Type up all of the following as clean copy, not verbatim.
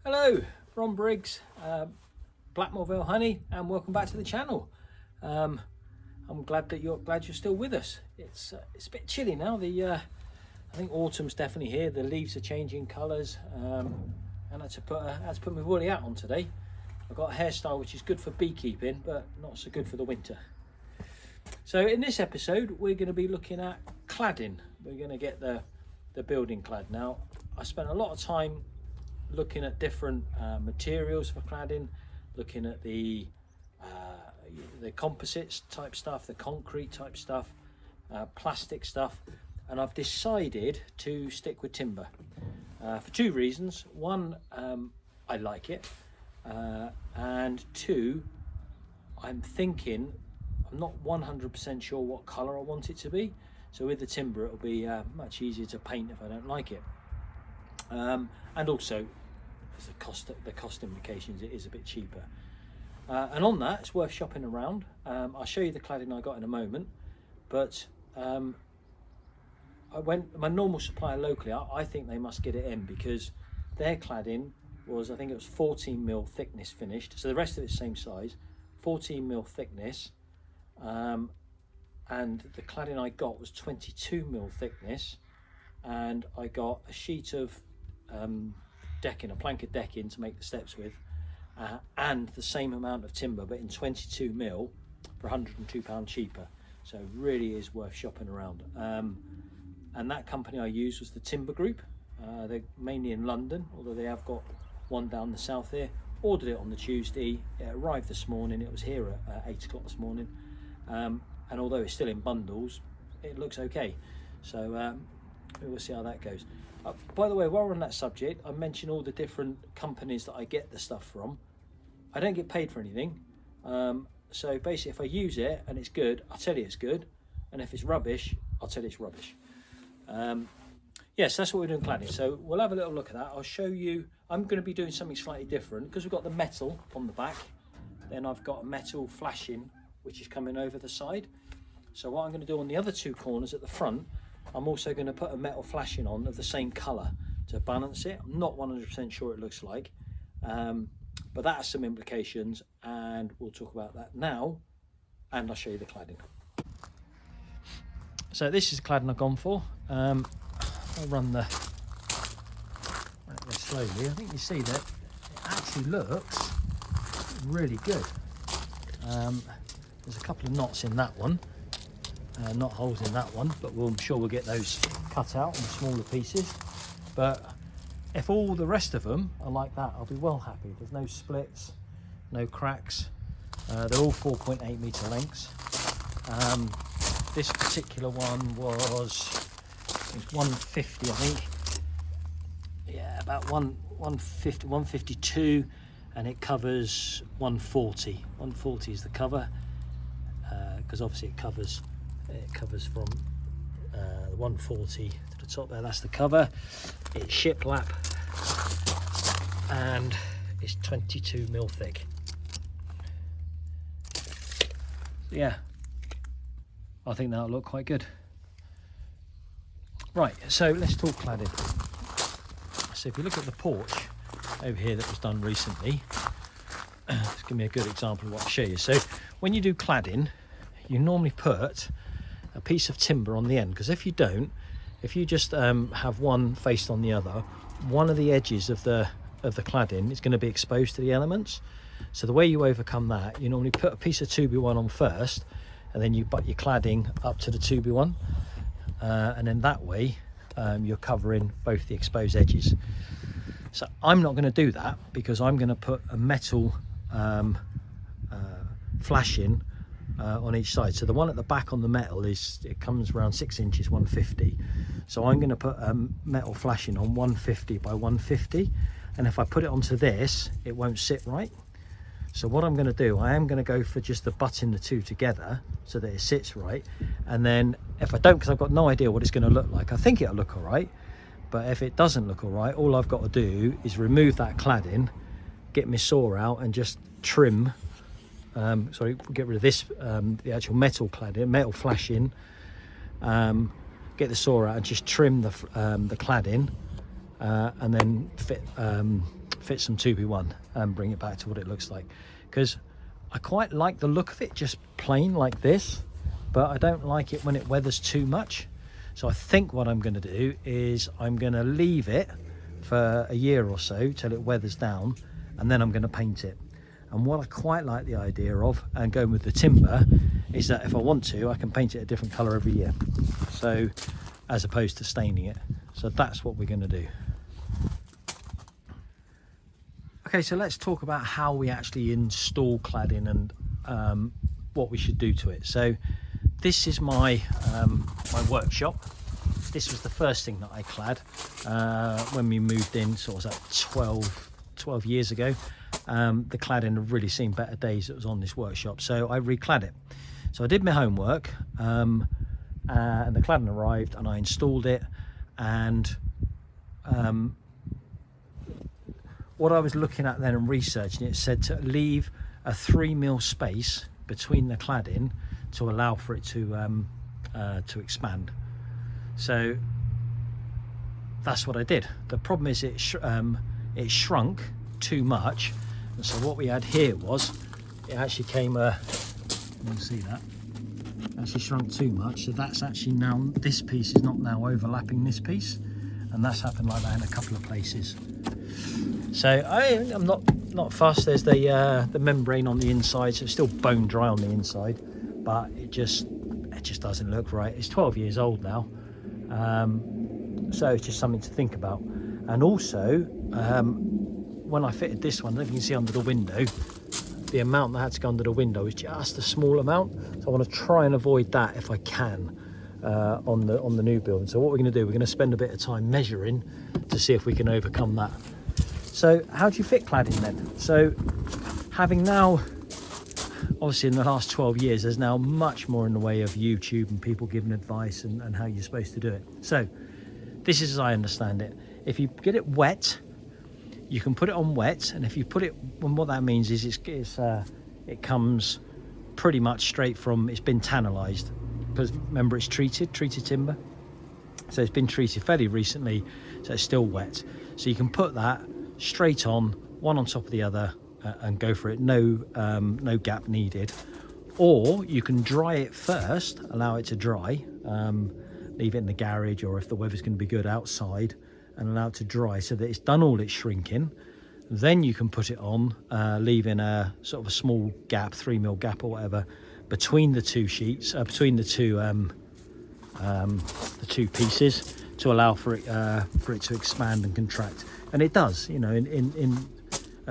Hello, Ron Briggs, Blackmore Vale Honey, and welcome back to the channel. I'm glad you're still with us. It's a bit chilly now. I think autumn's definitely here. The leaves are changing colours, and I had to put my woolly hat on today. I've got a hairstyle which is good for beekeeping, but not so good for the winter. So in this episode, we're going to be looking at cladding. We're going to get the building clad. Now, I spent a lot of time looking at different materials for cladding, looking at the composites type stuff, the concrete type stuff, plastic stuff, and I've decided to stick with timber for two reasons. One, I like it, and two, I'm not 100% sure what colour I want it to be, so with the timber it'll be much easier to paint if I don't like it, and also the cost implications, it is a bit cheaper, and on that it's worth shopping around. I'll show you the cladding I got in a moment, but my normal supplier locally, I think they must get it in, because their cladding was, I think it was 14mm thickness finished, so the rest of it's same size, 14mm thickness, and the cladding I got was 22mm thickness, and I got a sheet of decking, a plank of decking to make the steps with, and the same amount of timber but in 22mm for £102 cheaper. So it really is worth shopping around, and that company I used was the Timber Group. They're mainly in London, although they have got one down the south here. Ordered it on the Tuesday, it arrived this morning, it was here at 8 o'clock this morning, and although it's still in bundles, it looks okay, so we'll see how that goes. By the way, while we're on that subject, I mentioned all the different companies that I get the stuff from. I don't get paid for anything, so basically if I use it and it's good, I'll tell you it's good, and if it's rubbish, I'll tell you it's rubbish. Yes, that's what we're doing cladding, so we'll have a little look at that. I'll show you. I'm going to be doing something slightly different, because we've got the metal on the back, then I've got a metal flashing which is coming over the side. So what I'm going to do on the other two corners at the front, I'm also going to put a metal flashing on of the same colour to balance it. I'm not 100% sure it looks like, but that has some implications, and we'll talk about that now, and I'll show you the cladding. So this is the cladding I've gone for. I'll run this slowly. I think you see that it actually looks really good. There's a couple of knots in that one, not holes in that one, but I'm sure we'll get those cut out in smaller pieces. But if all the rest of them are like that, I'll be well happy. There's no splits, no cracks. They're all 4.8 metre lengths. This particular one was 150, I think. Yeah, about 150, 152, and it covers 140. 140 is the cover, because obviously it covers from the 140 to the top there. That's the cover. It's shiplap, and it's 22mm thick. So yeah, I think that'll look quite good. Right, so let's talk cladding. So if you look at the porch over here that was done recently, let's give me a good example of what I show you. So when you do cladding, you normally put a piece of timber on the end, because if you don't, if you just have one faced on the other, one of the edges of the cladding is going to be exposed to the elements. So the way you overcome that, you normally put a piece of 2B1 on first, and then you butt your cladding up to the 2B1, and then that way you're covering both the exposed edges. So I'm not going to do that, because I'm going to put a metal flashing on each side. So the one at the back on the metal it comes around 6 inches, 150. So I'm going to put metal flashing on 150 by 150, and if I put it onto this, it won't sit right. So what I'm going to do, I am going to go for just the butting the two together so that it sits right, and then if I don't, because I've got no idea what it's going to look like, I think it'll look all right, but if it doesn't look all right, all I've got to do is remove that cladding, get my saw out and just trim, get rid of this, the actual metal cladding, metal flashing, get the saw out and just trim the cladding, and then fit some 2B1 and bring it back to what it looks like, because I quite like the look of it just plain like this, but I don't like it when it weathers too much. So I think what I'm going to do is I'm going to leave it for a year or so till it weathers down, and then I'm going to paint it. And what I quite like the idea of, and going with the timber, is that if I want to, I can paint it a different colour every year, so as opposed to staining it. So that's what we're going to do. Okay, so let's talk about how we actually install cladding and what we should do to it. So this is my my workshop. This was the first thing that I clad when we moved in, sort of like 12 years ago. The cladding had really seen better days that was on this workshop, so I reclad it. So I did my homework, and the cladding arrived and I installed it, and what I was looking at then and researching, it said to leave a 3mm space between the cladding to allow for it to expand. So that's what I did. The problem is it shrunk too much, and so what we had here was it actually came you can see that actually shrunk too much, so that's actually now, this piece is not now overlapping this piece, and that's happened like that in a couple of places. So I'm not fussed. There's the membrane on the inside, so it's still bone dry on the inside, but it just doesn't look right. It's 12 years old now, so it's just something to think about. And also when I fitted this one, if you can see under the window, the amount that had to go under the window is just a small amount, so I want to try and avoid that if I can on the new building. So what we're going to do, we're going to spend a bit of time measuring to see if we can overcome that. So how do you fit cladding then? So having now, obviously in the last 12 years, there's now much more in the way of YouTube and people giving advice and how you're supposed to do it. So this is as I understand it. If you get it wet, you can put it on wet, and if you put it, and what that means is it comes pretty much straight from, it's been tannalized, because remember it's treated timber, so it's been treated fairly recently, so it's still wet. So you can put that straight on, one on top of the other, and go for it. No gap needed. Or you can dry it first, allow it to dry, leave it in the garage, or if the weather's going to be good, outside, and allow it to dry so that it's done all its shrinking. Then you can put it on, leaving a sort of a small gap, 3mm gap or whatever, between the two sheets, between the two pieces, to allow for it to expand and contract. And it does, you know, in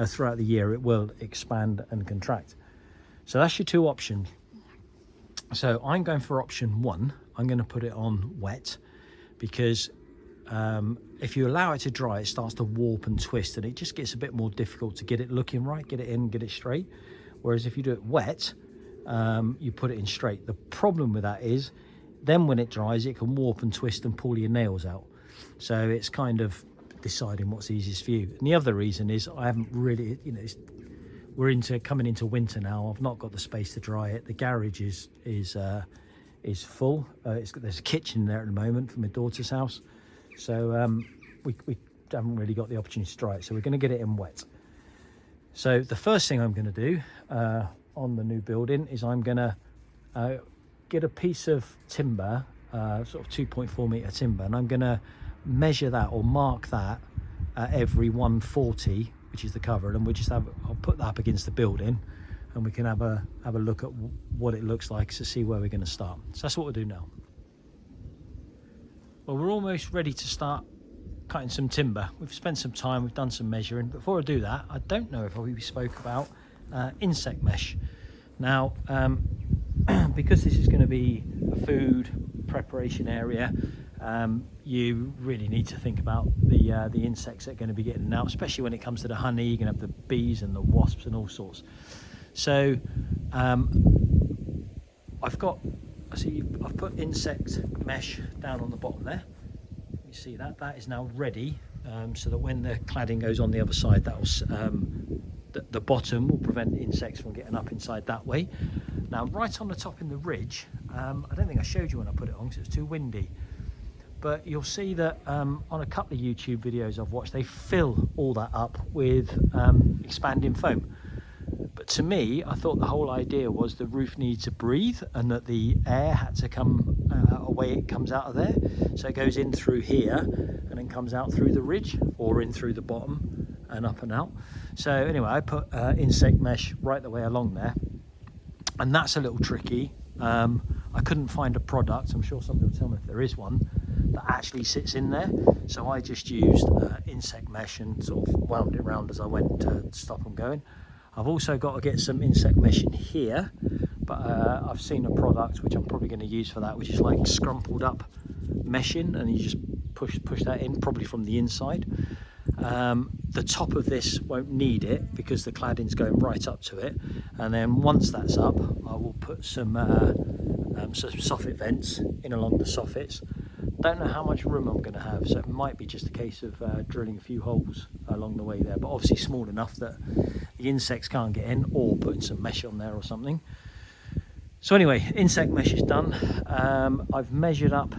throughout the year it will expand and contract. So that's your two options. So I'm going for option one. I'm going to put it on wet, because if you allow it to dry, it starts to warp and twist, and it just gets a bit more difficult to get it looking right, get it in, get it straight. Whereas if you do it wet, you put it in straight. The problem with that is then when it dries, it can warp and twist and pull your nails out. So it's kind of deciding what's easiest for you. And the other reason is I haven't really, you know, we're coming into winter now. I've not got the space to dry it. The garage is full. There's a kitchen there at the moment for my daughter's house, so we haven't really got the opportunity to dry it. So we're going to get it in wet. So the first thing I'm going to do on the new building is I'm going to get a piece of timber, sort of 2.4 meter timber, and I'm going to measure that or mark that at every 140, which is the cover, and I'll put that up against the building, and we can have a look at what it looks like to see where we're going to start. So that's what we'll do now. Well, we're almost ready to start cutting some timber. We've spent some time, we've done some measuring. Before I do that, I don't know if we spoke about insect mesh. Now, because this is going to be a food preparation area, you really need to think about the insects that are going to be getting out, especially when it comes to the honey. You're going to have the bees and the wasps and all sorts. So I've put insect mesh down on the bottom there. You see that is now ready, so that when the cladding goes on the other side, that will the bottom will prevent insects from getting up inside that way. Now right on the top in the ridge, I don't think I showed you when I put it on because it was too windy, but you'll see that on a couple of YouTube videos I've watched, they fill all that up with expanding foam. But to me, I thought the whole idea was the roof needs to breathe and that the air had to come away. It comes out of there, so it goes in through here and then comes out through the ridge or in through the bottom and up and out. So anyway, I put insect mesh right the way along there, and that's a little tricky. I couldn't find a product, I'm sure somebody will tell me if there is one, that actually sits in there. So I just used insect mesh and sort of wound it around as I went to stop them going. I've also got to get some insect mesh in here, but I've seen a product which I'm probably going to use for that, which is like scrumpled up meshing, and you just push that in, probably from the inside. The top of this won't need it because the cladding's going right up to it, and then once that's up I will put some soffit vents in along the soffits. Don't know how much room I'm going to have, so it might be just a case of drilling a few holes along the way there, but obviously small enough that the insects can't get in, or putting some mesh on there or something. So anyway, insect mesh is done. I've measured up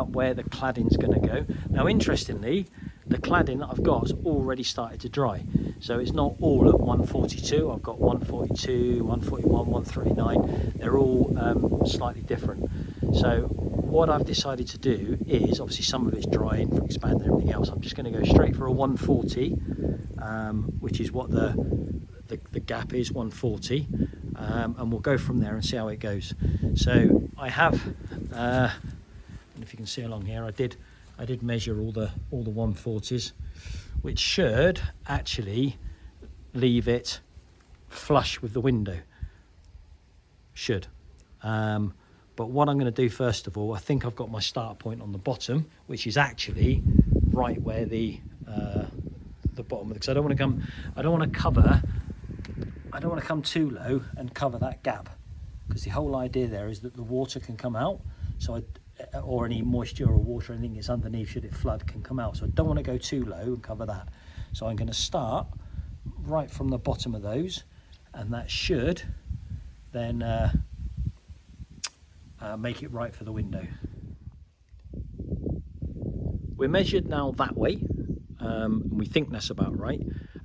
where the cladding's going to go. Now interestingly, the cladding that I've got has already started to dry, so it's not all at 142. I've got 142, 141, 139. They're all slightly different. So what I've decided to do is, obviously some of it's drying for expanding and everything else, I'm just going to go straight for a 140, which is what the gap is, 140, and we'll go from there and see how it goes. So I have, and if you can see along here, I did measure all the 140s, which should actually leave it flush with the window. Should. But what I'm going to do first of all, I think I've got my start point on the bottom, which is actually right where the bottom, because I don't want to come too low and cover that gap, because the whole idea there is that the water can come out, so or any moisture or water, anything that's underneath should it flood, can come out. So I don't want to go too low and cover that. So I'm going to start right from the bottom of those, and that should then make it right for the window. We're measured now that way, we think that's about right,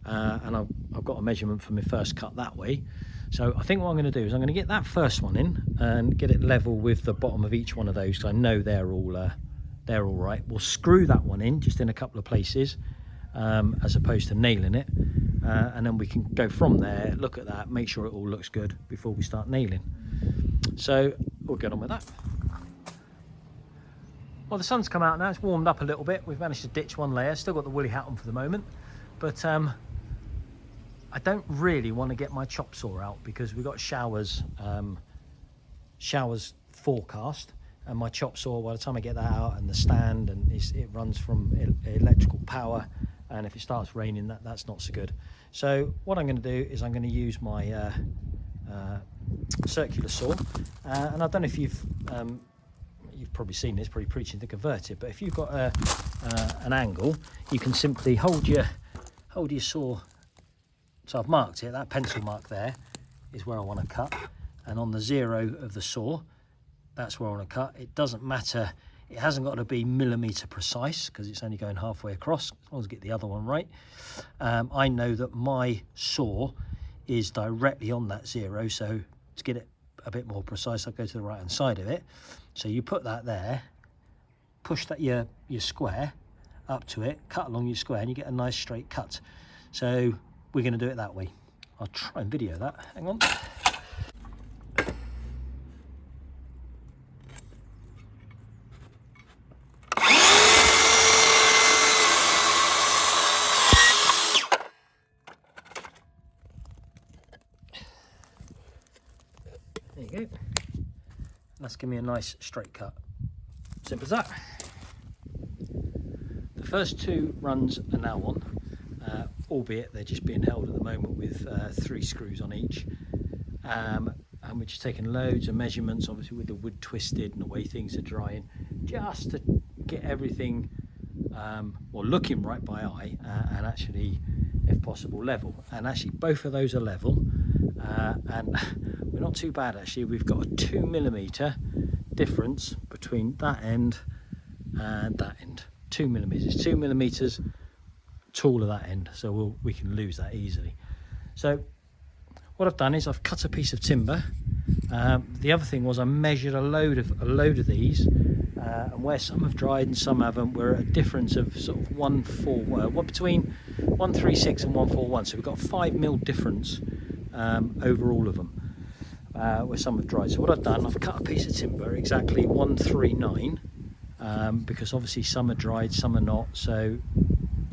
and I've got a measurement for my first cut that way. So I think what I'm going to do is I'm going to get that first one in and get it level with the bottom of each one of those, because I know they're all right. We'll screw that one in just in a couple of places, as opposed to nailing it, and then we can go from there, look at that, make sure it all looks good before we start nailing. So we'll get on with that. Well, the sun's come out now, it's warmed up a little bit. We've managed to ditch one layer, still got the woolly hat on for the moment, but I don't really want to get my chop saw out because we've got showers forecast, and my chop saw, by the time I get that out and the stand, and it runs from electrical power, and if it starts raining, that's not so good. So what I'm going to do is I'm going to use my circular saw, and I don't know if you've probably seen this, probably preaching to convert it, but if you've got an angle, you can simply hold your saw. So I've marked it, that pencil mark there is where I want to cut, and on the 0 of the saw, that's where I want to cut. It doesn't matter, it hasn't got to be millimetre precise because it's only going halfway across, as long as I get the other one right. I know that my saw is directly on that 0, so to get it a bit more precise, I'll go to the right hand side of it. So you put that there, push that your square up to it, cut along your square, and you get a nice straight cut. So we're going to do it that way. I'll try and video that. Hang on. There you go. That's giving me a nice straight cut. Simple as that. The first 2 runs are now on. Albeit they're just being held at the moment with 3 screws on each, and we're just taking loads of measurements, obviously with the wood twisted and the way things are drying, just to get everything well, looking right by eye, and actually, if possible, level. And actually both of those are level, and we're not too bad actually. We've got a 2mm difference between that end and that end. 2 millimeters. 2 millimeters taller that end, so we can lose that easily. So what I've done is I've cut a piece of timber. The other thing was I measured a load of these, and where some have dried and some haven't, we're at a difference of sort of between 136 and 141. So we've got a 5 mil difference over all of them, where some have dried. So what I've done, I've cut a piece of timber exactly 139, because obviously some are dried, some are not. So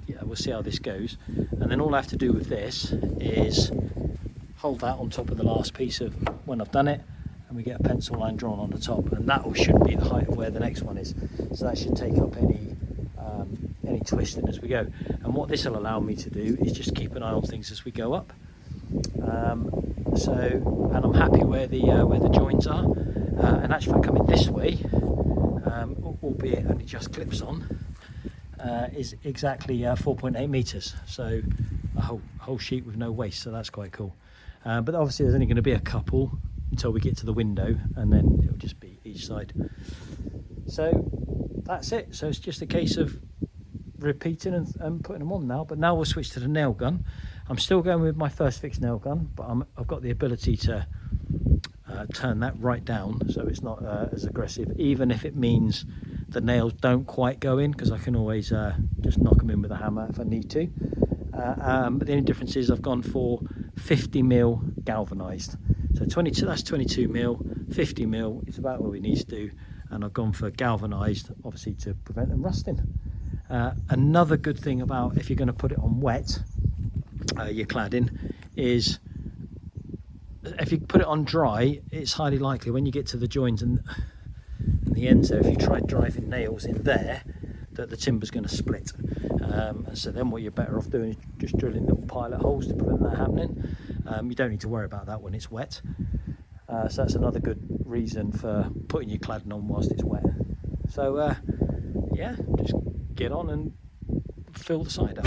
yeah, we'll see how this goes. And then all I have to do with this is hold that on top of the last piece of when I've done it, and we get a pencil line drawn on the top, and that should be the height of where the next one is. So that should take up any twisting as we go. And what this will allow me to do is just keep an eye on things as we go up. And I'm happy where the joins are. And actually, if I come in this way, albeit only just clips on, is exactly 4.8 meters. So a whole sheet with no waste. So that's quite cool. But obviously there's only going to be a couple until we get to the window, and then it'll just be each side. So that's it. So it's just a case of repeating and putting them on now. But now we'll switch to the nail gun. I'm still going with my first fix nail gun, but I've got the ability to turn that right down so it's not as aggressive, even if it means the nails don't quite go in, because I can always just knock them in with a hammer if I need to. But the only difference is I've gone for 50 mil galvanized. So 22, that's 22 mil, 50 mil is about what we need to do. And I've gone for galvanized, obviously, to prevent them rusting. Another good thing about if you're going to put it on wet, your cladding, is if you put it on dry, it's highly likely when you get to the joins and the ends there, if you try driving nails in there, that the timber's going to split. So then what you're better off doing is just drilling little pilot holes to prevent that happening. You don't need to worry about that when it's wet. So that's another good reason for putting your cladding on whilst it's wet. So yeah, just get on and fill the side up.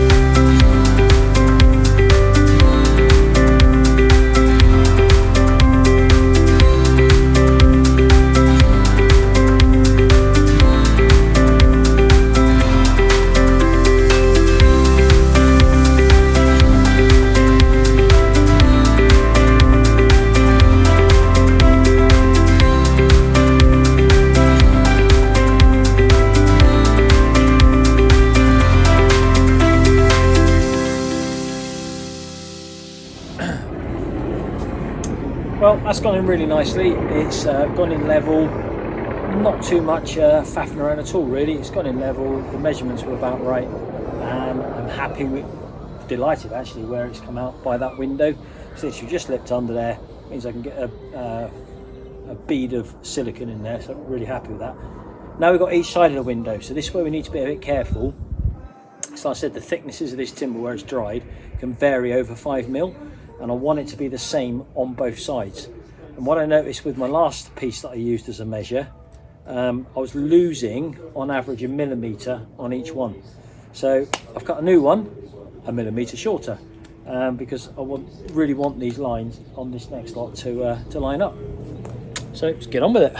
Well, that's gone in really nicely. It's gone in level, not too much faffing around at all really. It's gone in level, the measurements were about right, and I'm happy with, delighted actually, where it's come out by that window. So you just slipped under there, means I can get a bead of silicone in there, so I'm really happy with that. Now we've got each side of the window, so this is where we need to be a bit careful. So I said the thicknesses of this timber where it's dried can vary over 5 mil. And I want it to be the same on both sides. And what I noticed with my last piece that I used as a measure, I was losing on average 1 millimeter on each one. So I've got a new one 1 millimeter shorter, because I really want these lines on this next lot to line up. So let's get on with it.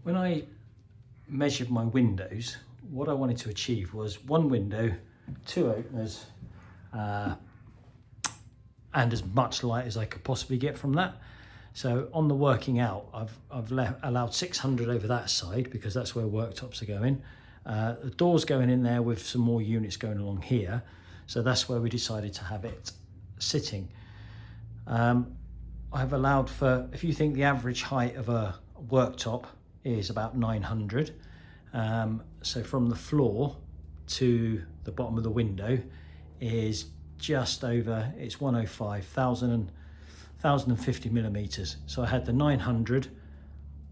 When I measured my windows, what I wanted to achieve was one window, 2 openers, and as much light as I could possibly get from that. So on the working out, I've allowed 600 over that side because that's where worktops are going. The door's going in there with some more units going along here. So that's where we decided to have it sitting. I've allowed for, if you think the average height of a worktop is about 900. So from the floor to the bottom of the window is just over, it's 105, 1050 millimeters. So I had the 900,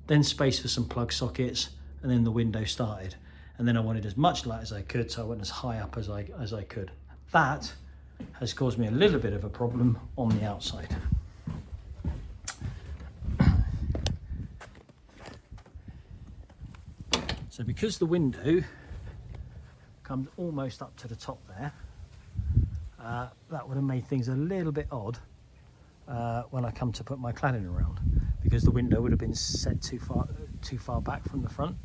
then space for some plug sockets, and then the window started. And then I wanted as much light as I could, so I went as high up as I could. That has caused me a little bit of a problem on the outside. So because the window comes almost up to the top there, that would have made things a little bit odd when I come to put my cladding around, because the window would have been set too far back from the front.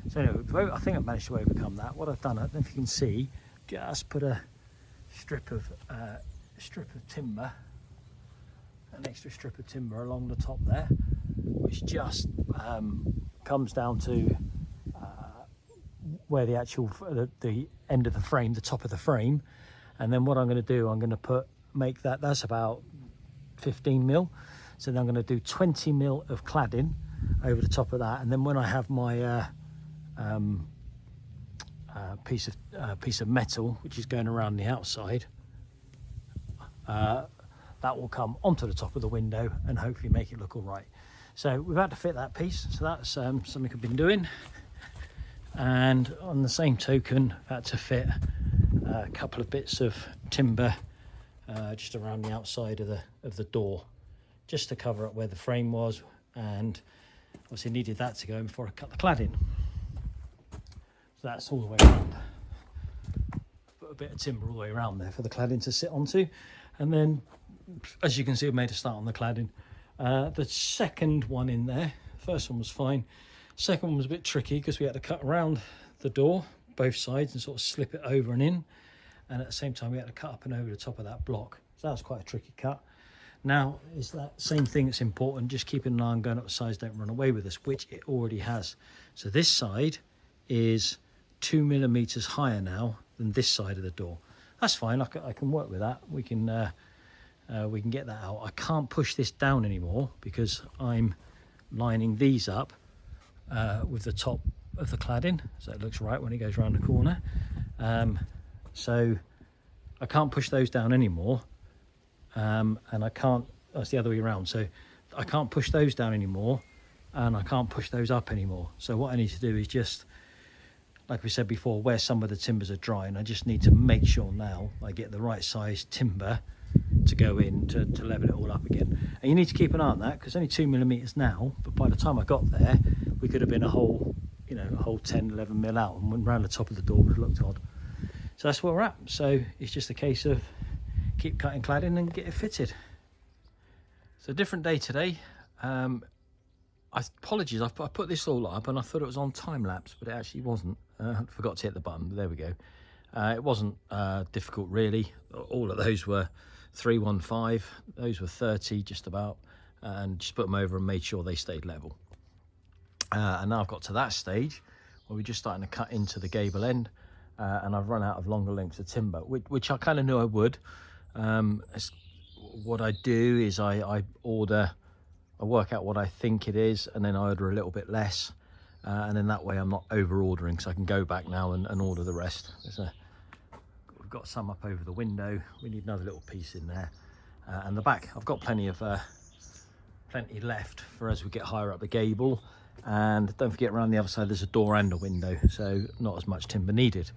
So anyway, I think I've managed to overcome that. What I've done, I don't know if you can see, just put a strip of timber, an extra strip of timber along the top there, which just comes down to where the actual the end of the frame, the top of the frame. And then what I'm going to do, I'm going to make that's about 15 mil. So then I'm going to do 20 mil of cladding over the top of that. And then when I have my piece of metal, which is going around the outside, that will come onto the top of the window and hopefully make it look all right. So we've had to fit that piece. So that's something I've been doing. And on the same token, I had to fit a couple of bits of timber just around the outside of the door, just to cover up where the frame was, and obviously needed that to go in before I cut the cladding. So that's all the way around. Put a bit of timber all the way around there for the cladding to sit onto, and then, as you can see, I've made a start on the cladding. The second one in there, first one was fine. Second one was a bit tricky because we had to cut around the door, both sides, and sort of slip it over and in. And at the same time, we had to cut up and over the top of that block. So that was quite a tricky cut. Now, is that same thing that's important, just keeping an eye on going up the sides, don't run away with us, which it already has. So this side is 2 millimeters higher now than this side of the door. That's fine, I can work with that. We can get that out. I can't push this down anymore because I'm lining these up with the top of the cladding, so it looks right when it goes around the corner. So I can't push those down anymore, and I can't, that's the other way around, so I can't push those down anymore, and I can't push those up anymore. So what I need to do is just, like we said before, where some of the timbers are drying, I just need to make sure now I get the right size timber to go in to level it all up again. And you need to keep an eye on that, because only 2 millimeters now, but by the time I got there, we could have been a whole 10, 11 mil out, and went round the top of the door would have looked odd. So that's where we're at. So it's just a case of keep cutting cladding and get it fitted. So different day today. Apologies, I put this all up and I thought it was on time lapse, but it actually wasn't. I forgot to hit the button, but there we go. It wasn't difficult really. All of those were 315, those were 30 just about, and just put them over and made sure they stayed level. And now I've got to that stage where we're just starting to cut into the gable end, and I've run out of longer lengths of timber, which I kind of knew I would. What I do is I work out what I think it is, and then I order a little bit less, and then that way I'm not over ordering, so I can go back now and order the rest. We've got some up over the window, we need another little piece in there, and the back I've got plenty left for as we get higher up the gable. And don't forget, around the other side there's a door and a window, so not as much timber needed.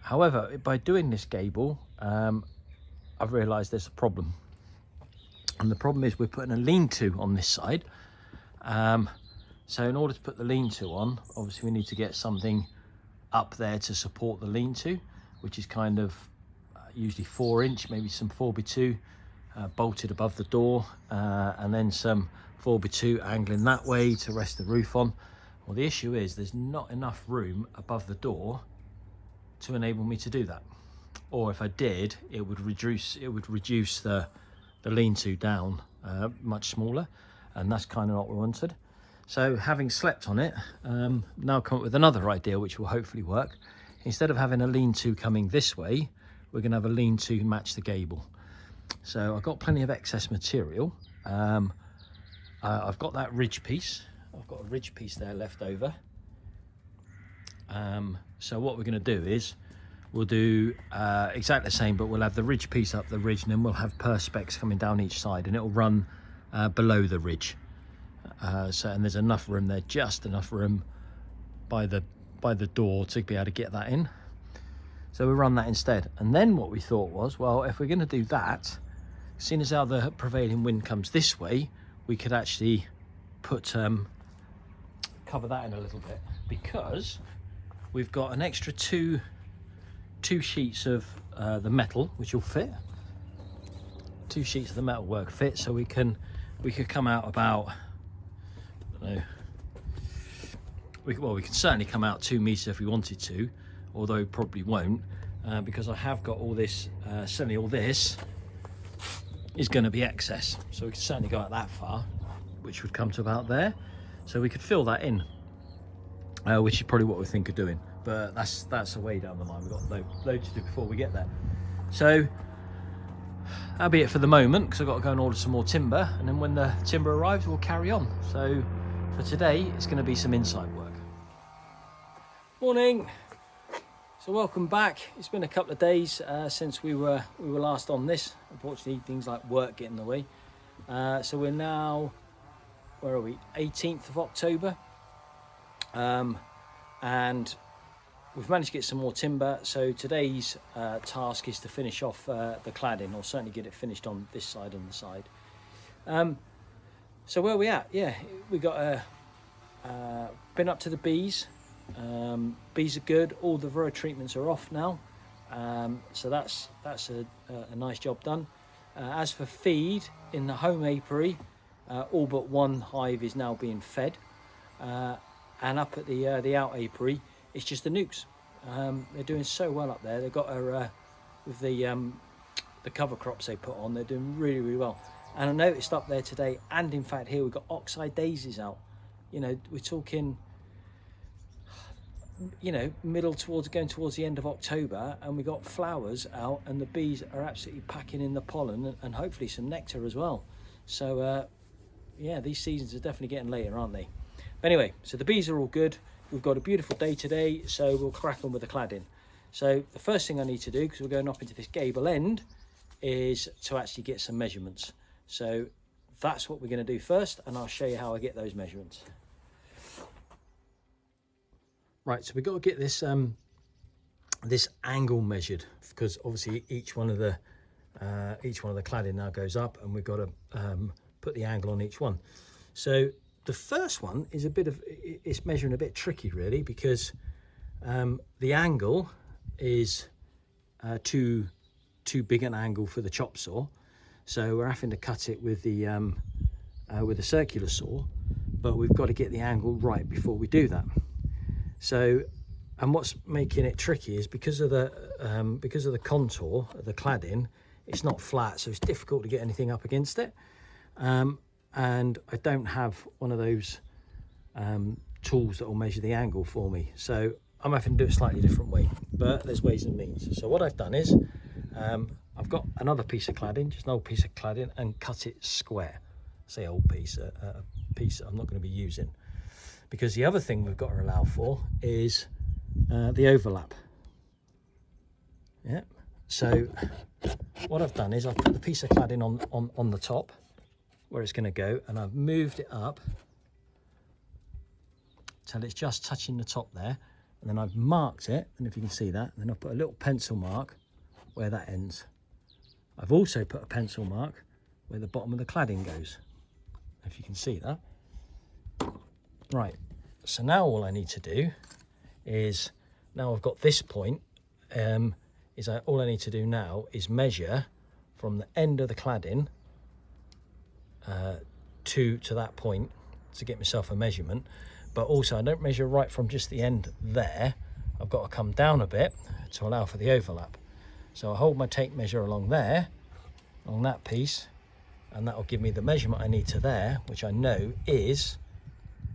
However, by doing this gable, I've realized there's a problem, and the problem is we're putting a lean-to on this side. So in order to put the lean-to on, obviously we need to get something up there to support the lean-to, which is kind of usually 4-inch, maybe some 4x2 bolted above the door, and then some 4x2 angling that way to rest the roof on. Well, the issue is there's not enough room above the door to enable me to do that. or if I did, it would reduce the lean-to down much smaller, and that's kind of what we wanted. So having slept on it, now come up with another idea which will hopefully work. Instead of having a lean-to coming this way, we're going to have a lean-to match the gable. So I've got plenty of excess material. I've got that ridge piece. I've got a ridge piece there left over. So what we're going to do is we'll do exactly the same, but we'll have the ridge piece up the ridge, and then we'll have perspex coming down each side, and it'll run below the ridge. And there's enough room there, just enough room by the door to be able to get that in. So we'll run that instead. And then what we thought was, well, if we're going to do that, seeing as how the prevailing wind comes this way, we could actually put cover that in a little bit, because we've got an extra two sheets of the metal which will fit. 2 sheets of the metal work fit, so we could come out about, I don't know, we can certainly come out 2 meters if we wanted to, although probably won't, because I have got all this, certainly all this is going to be excess, so we can certainly go out that far, which would come to about there. So we could fill that in, which is probably what we think of doing, but that's a way down the line. We've got load to do before we get there. So that'll be it for the moment, because I've got to go and order some more timber, and then when the timber arrives we'll carry on. So for today it's going to be some inside work. Morning. So welcome back. It's been a couple of days since we were last on this. Unfortunately, things like work get in the way. So we're now, where are we? 18th of October. And we've managed to get some more timber. So today's task is to finish off the cladding, or certainly get it finished on this side and the side. So where are we at? Yeah, we got been up to the bees. Bees are good. All the Vero treatments are off now, so that's a nice job done. As for feed in the home apiary, all but one hive is now being fed, and up at the out apiary it's just the nukes. They're doing so well up there. They've got with the cover crops they put on, they're doing really well. And I noticed up there today, and in fact here, we've got oxeye daisies out. You know, we're talking, you know, going towards the end of October, and we got flowers out, and the bees are absolutely packing in the pollen and hopefully some nectar as well. So yeah, these seasons are definitely getting later, aren't they? But anyway, so the bees are all good. We've got a beautiful day today, so we'll crack on with the cladding. So the first thing I need to do, because we're going up into this gable end, is to actually get some measurements. So that's what we're going to do first, and I'll show you how I get those measurements. Right, so we've got to get this this angle measured, because obviously each one of the cladding now goes up, and we've got to put the angle on each one. So the first one is it's measuring a bit tricky really, because the angle is too big an angle for the chop saw, so we're having to cut it with the circular saw, but we've got to get the angle right before we do that. So, and what's making it tricky is because of the contour of the cladding, it's not flat, so it's difficult to get anything up against it. And I don't have one of those tools that will measure the angle for me, so I'm having to do it a slightly different way, but there's ways and means. So what I've done is I've got another piece of cladding, just an old piece of cladding, and cut it square. Say old piece, a piece that I'm not going to be using, because the other thing we've got to allow for is the overlap. Yeah, so what I've done is I've put the piece of cladding on the top where it's going to go, and I've moved it up till it's just touching the top there, and then I've marked it, and if you can see that, and then I've put a little pencil mark where that ends. I've also put a pencil mark where the bottom of the cladding goes, if you can see that. Right, so now all I need to do is, now I've got this point, all I need to do now is measure from the end of the cladding to that point to get myself a measurement. But also I don't measure right from just the end there, I've got to come down a bit to allow for the overlap. So I hold my tape measure along there, on that piece, and that will give me the measurement I need to there, which I know is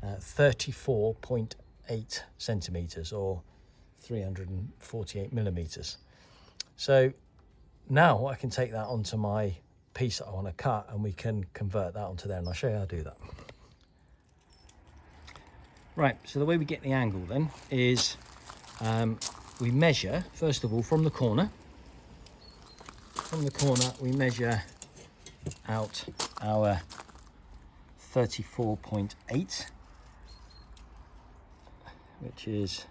34.8 centimeters or 348 millimeters. So now I can take that onto my piece that I want to cut, and we can convert that onto there, and I'll show you how to do that. Right, so the way we get the angle then is we measure, first of all, from the corner. From the corner, we measure out our 34.8, which is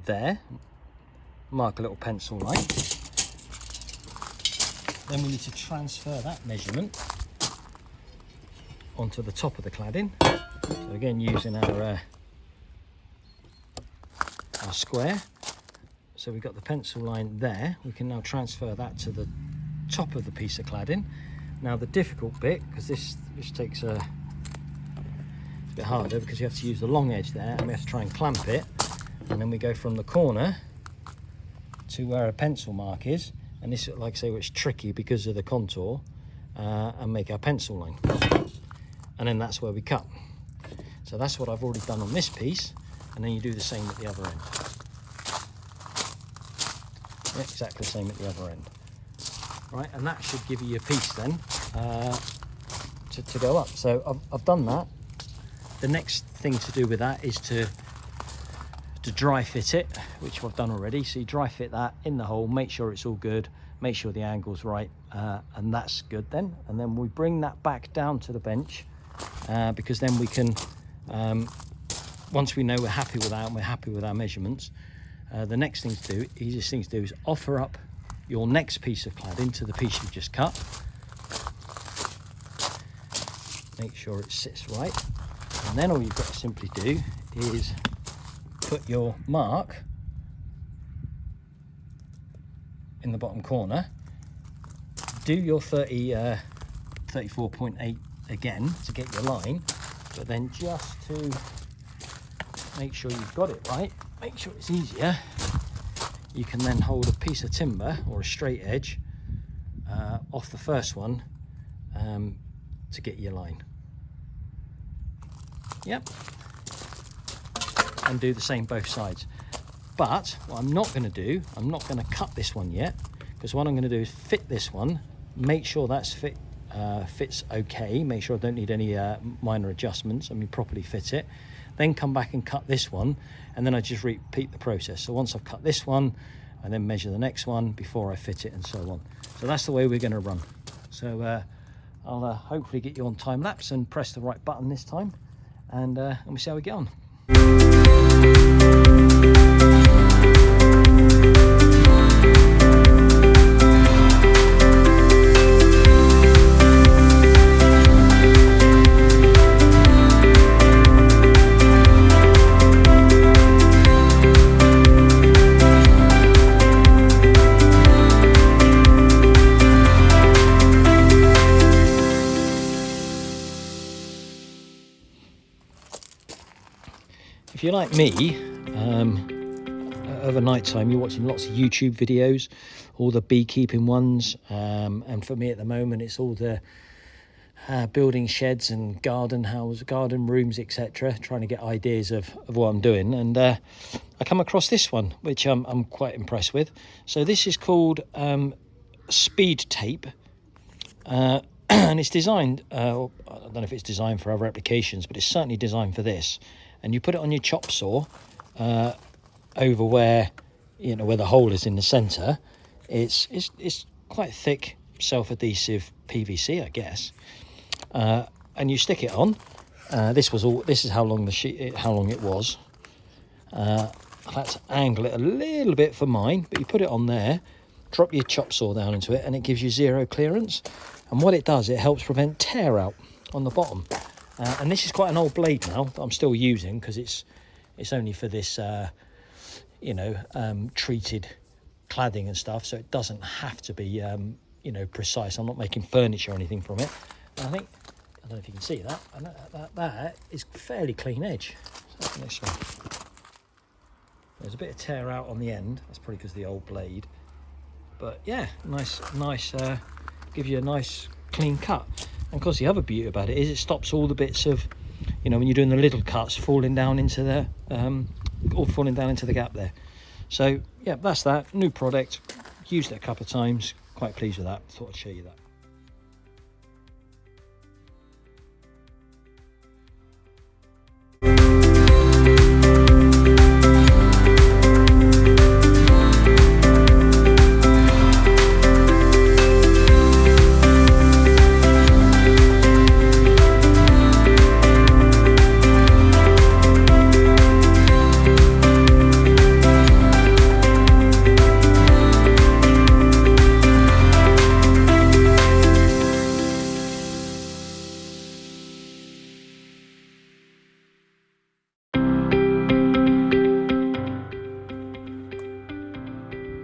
there. Mark a little pencil line. Then we need to transfer that measurement onto the top of the cladding. So again, using our square. So we've got the pencil line there. We can now transfer that to the top of the piece of cladding. Now the difficult bit, because this takes it's a bit harder, because you have to use the long edge there, and we have to try and clamp it, and then we go from the corner to where a pencil mark is, and this, like I say, it's tricky because of the contour, and make our pencil line, and then that's where we cut. So that's what I've already done on this piece, and then you do the same at the other end. Yeah, exactly the same at the other end. Right, and that should give you a piece then to go up. So I've done that. The next thing to do with that is to dry fit it, which I've done already. So you dry fit that in the hole, make sure it's all good, make sure the angle's right, and that's good then. And then we bring that back down to the bench, because then we can, once we know we're happy with that and we're happy with our measurements, the next thing to do, easiest thing to do, is offer up your next piece of cladding to the piece you've just cut. Make sure it sits right, and then all you've got to simply do is put your mark in the bottom corner, do your 34.8 again to get your line, but then just to make sure you've got it right, make sure it's easier, you can then hold a piece of timber or a straight edge off the first one to get your line. Yep. And do the same both sides. But what I'm not going to do, I'm not going to cut this one yet, because what I'm going to do is fit this one, make sure that's fits okay, make sure I don't need any minor adjustments, properly fit it, then come back and cut this one, and then I just repeat the process. So once I've cut this one, I then measure the next one before I fit it, and so on. So that's the way we're going to run. So I'll hopefully get you on time lapse and press the right button this time, and we'll see how we get on. If you're like me, over night time you're watching lots of YouTube videos, all the beekeeping ones, and for me at the moment it's all the building sheds and garden rooms, etc., trying to get ideas of what I'm doing, and I come across this one, which I'm quite impressed with. So this is called speed tape, and it's designed, I don't know if it's designed for other applications, but it's certainly designed for this. And you put it on your chop saw over where the hole is in the center. It's quite thick, self-adhesive PVC, I guess, and you stick it on. This is how long it was. I had to angle it a little bit for mine, but you put it on there, drop your chop saw down into it, and it gives you zero clearance. And what it does, it helps prevent tear out on the bottom. And this is quite an old blade now that I'm still using, because it's only for this treated cladding and stuff, so it doesn't have to be precise. I'm not making furniture or anything from it. And I don't know if you can see that, and that is fairly clean edge. So this one. There's a bit of tear out on the end. That's probably because of the old blade. But yeah, nice, gives you a nice clean cut. And of course, the other beauty about it is it stops all the bits of, you know, when you're doing the little cuts, falling down into the, all falling down into the gap there. So yeah, that's that. New product. Used it a couple of times. Quite pleased with that. Thought I'd show you that.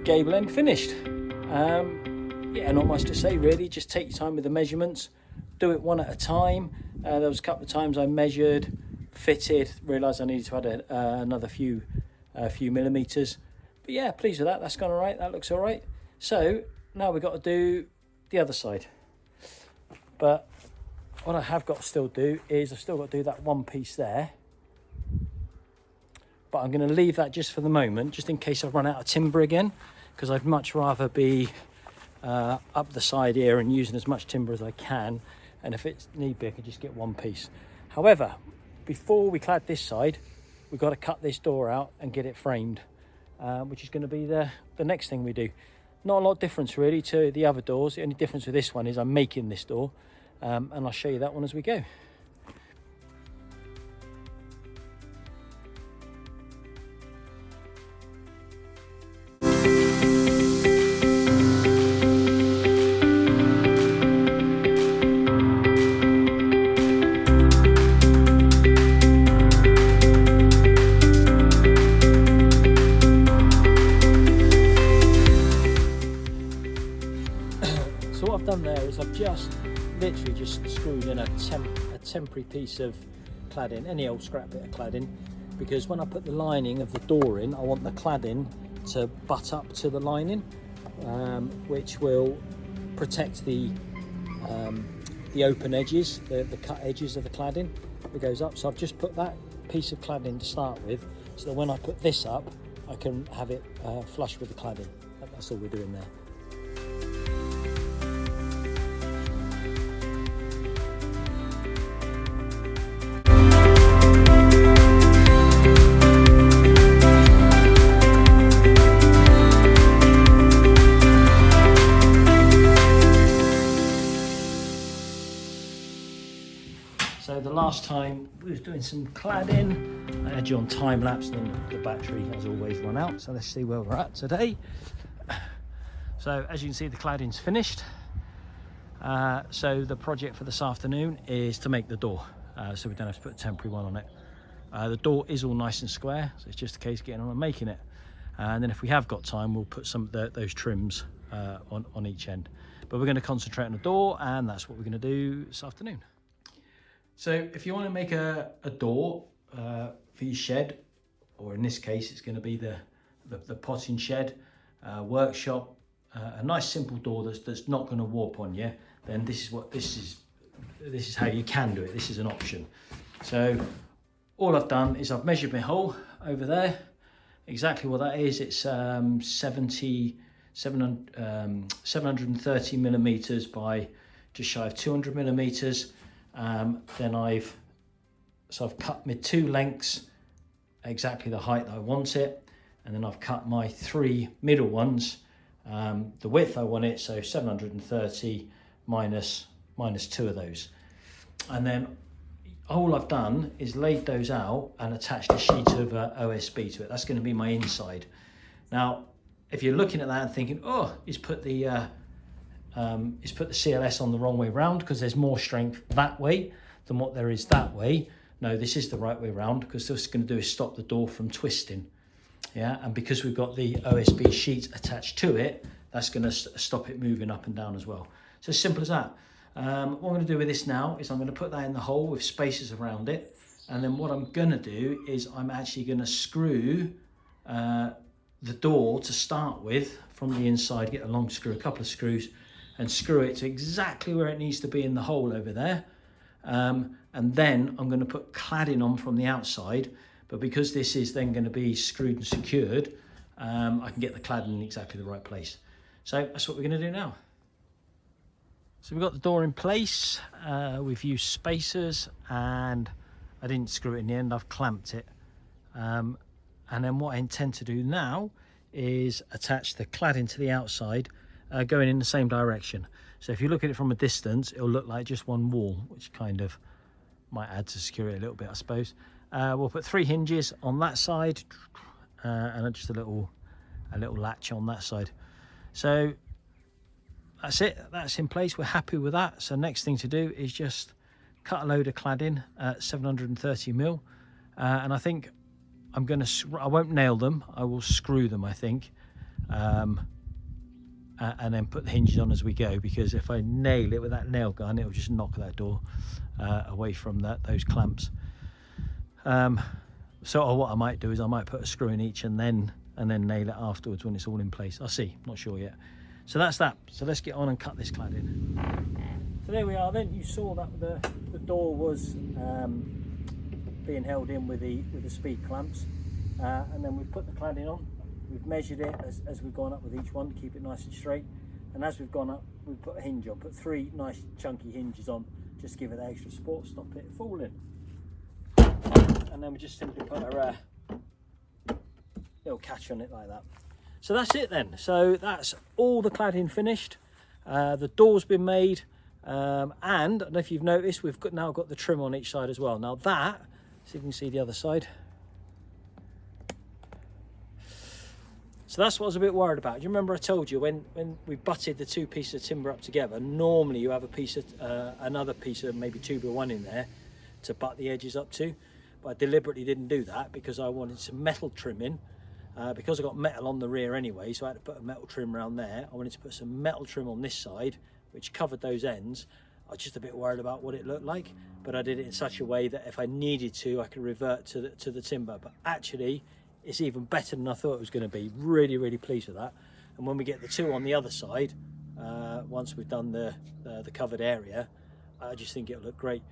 Gable end finished. Yeah, not much to say really. Just take your time with the measurements, do it one at a time. There was a couple of times I measured, fitted, realised I needed to add another few millimeters. But yeah, pleased with that. That's gone all right. That looks all right. So now we've got to do the other side. But what I have got to still do is I've still got to do that one piece there. But I'm going to leave that just for the moment, just in case I run out of timber again, because I'd much rather be up the side here and using as much timber as I can. And if it's need be, I can just get one piece. However, before we clad this side, we've got to cut this door out and get it framed, which is going to be the next thing we do. Not a lot of difference really to the other doors. The only difference with this one is I'm making this door, and I'll show you that one as we go. I've just literally screwed in a temporary piece of cladding, any old scrap bit of cladding, because when I put the lining of the door in, I want the cladding to butt up to the lining, which will protect the open edges, the cut edges of the cladding that goes up. So I've just put that piece of cladding to start with, so that when I put this up, I can have it flush with the cladding. That's all we're doing there. So the last time we was doing some cladding, I had you on time lapse, and then the battery has always run out. So let's see where we're at today. So as you can see, the cladding's finished. So the project for this afternoon is to make the door, so we don't have to put a temporary one on it. The door is all nice and square, so it's just a case of getting on and making it. And then if we have got time, we'll put some of those trims on each end. But we're going to concentrate on the door, and that's what we're going to do this afternoon. So if you want to make a door for your shed, or in this case it's going to be the potting shed, workshop, a nice simple door that's not going to warp on you, then this is how you can do it. This is an option. So all I've done is I've measured my hole over there, exactly what that is. It's 730 millimeters by just shy of 200 millimeters. Then I've cut my two lengths exactly the height that I want it, and then I've cut my three middle ones the width I want it, so 730 minus two of those. And then all I've done is laid those out and attached a sheet of OSB to it. That's going to be my inside. Now if you're looking at that and thinking, oh, he's put the CLS on the wrong way round because there's more strength that way than what there is that way. No, this is the right way round, because this is going to do is stop the door from twisting. Yeah, and because we've got the OSB sheet attached to it, that's going to stop it moving up and down as well. So as simple as that. What I'm going to do with this now is I'm going to put that in the hole with spaces around it, and then what I'm going to do is I'm actually going to screw the door to start with from the inside, get a long screw, a couple of screws, and screw it to exactly where it needs to be in the hole over there. And then I'm going to put cladding on from the outside, but because this is then going to be screwed and secured, I can get the cladding in exactly the right place. So that's what we're going to do now. So we've got the door in place. We've used spacers, and I didn't screw it in the end, I've clamped it. And then what I intend to do now is attach the cladding to the outside, going in the same direction. So if you look at it from a distance, it'll look like just one wall, which kind of might add to security a little bit, I suppose. We'll put 3 hinges on that side, and just a little latch on that side. So that's it, that's in place, we're happy with that. So next thing to do is just cut a load of cladding at 730mm, and I think I won't nail them, I will screw them, I think, and then put the hinges on as we go, because if I nail it with that nail gun, it'll just knock that door away from those clamps. So what I might do is I might put a screw in each and then nail it afterwards when it's all in place. I'll see, not sure yet. So that's that. So let's get on and cut this cladding. So there we are then. You saw that the door was being held in with the speed clamps, and then we've put the cladding on. We've measured it as we've gone up with each one to keep it nice and straight, and as we've gone up we've put a hinge on, put 3 nice chunky hinges on, just give it that extra support, stop it falling. And then we just simply put a little catch on it like that. So that's it then. So that's all the cladding finished. The door's been made, and I don't know if you've noticed, we've now got the trim on each side as well. Now that, so you can see the other side. So that's what I was a bit worried about. Do you remember I told you when we butted the 2 pieces of timber up together, normally you have a piece of another piece of maybe 2x1 in there to butt the edges up to, but I deliberately didn't do that because I wanted some metal trim in. Because I got metal on the rear anyway, so I had to put a metal trim around there. I wanted to put some metal trim on this side, which covered those ends. I was just a bit worried about what it looked like, but I did it in such a way that if I needed to, I could revert to the timber. But actually, it's even better than I thought it was going to be. Really, really pleased with that. And when we get the 2 on the other side, once we've done the covered area, I just think it'll look great.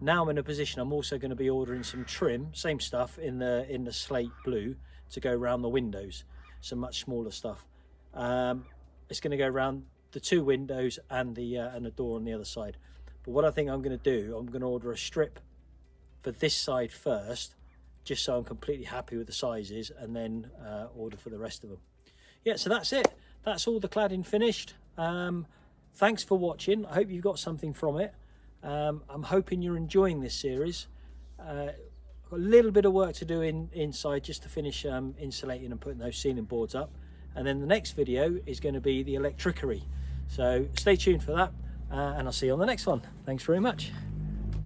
Now I'm in a position, I'm also going to be ordering some trim, same stuff in the slate blue, to go around the windows, some much smaller stuff. It's going to go around the 2 windows and the door on the other side. But what I think I'm going to do, I'm going to order a strip for this side first, just so I'm completely happy with the sizes, and then order for the rest of them. Yeah, so that's it. That's all the cladding finished. Thanks for watching. I hope you've got something from it. I'm hoping you're enjoying this series. Got a little bit of work to do inside just to finish insulating and putting those ceiling boards up, and then the next video is going to be the electricery. So stay tuned for that, and I'll see you on the next one. Thanks very much.